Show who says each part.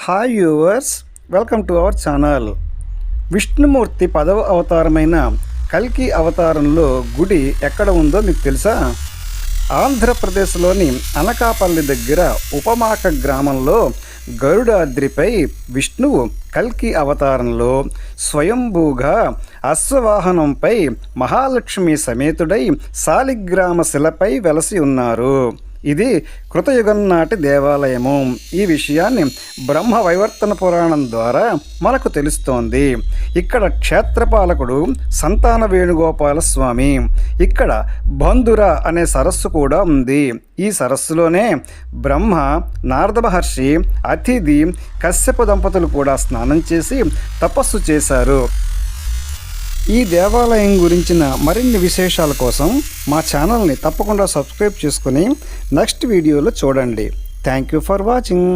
Speaker 1: Hi viewers, welcome to our channel. Vishnumurthy 10వ అవతారమైన కల్కి అవతారంలో గుడి ఎక్కడ ఉందో మీకు తెలుసా? ఆంధ్రప్రదేశ్లోని అనకాపల్లి దగ్గర ఉపమాక గ్రామంలో గరుడాద్రిపై విష్ణువు కల్కి అవతారంలో స్వయంభూగా అశ్వవాహనంపై మహాలక్ష్మి సమేతుడై శాలిగ్రామ శిలపై వెలసి ఉన్నారు. ఇది కృతయుగం నాటి దేవాలయము. ఈ విషయాన్ని బ్రహ్మ వైవర్తన పురాణం ద్వారా మనకు తెలుస్తోంది. ఇక్కడ క్షేత్రపాలకుడు సంతాన వేణుగోపాల స్వామి. ఇక్కడ బంధుర అనే సరస్సు కూడా ఉంది. ఈ సరస్సులోనే బ్రహ్మ, నారద మహర్షి, అతిథి, కశ్యప దంపతులు కూడా స్నానం చేసి తపస్సు చేశారు. ఈ దేవాలయం గురించిన మరిన్ని విశేషాల కోసం మా ఛానల్ని తప్పకుండా సబ్స్క్రైబ్ చేసుకుని నెక్స్ట్ వీడియోలో చూడండి. Thank you for watching.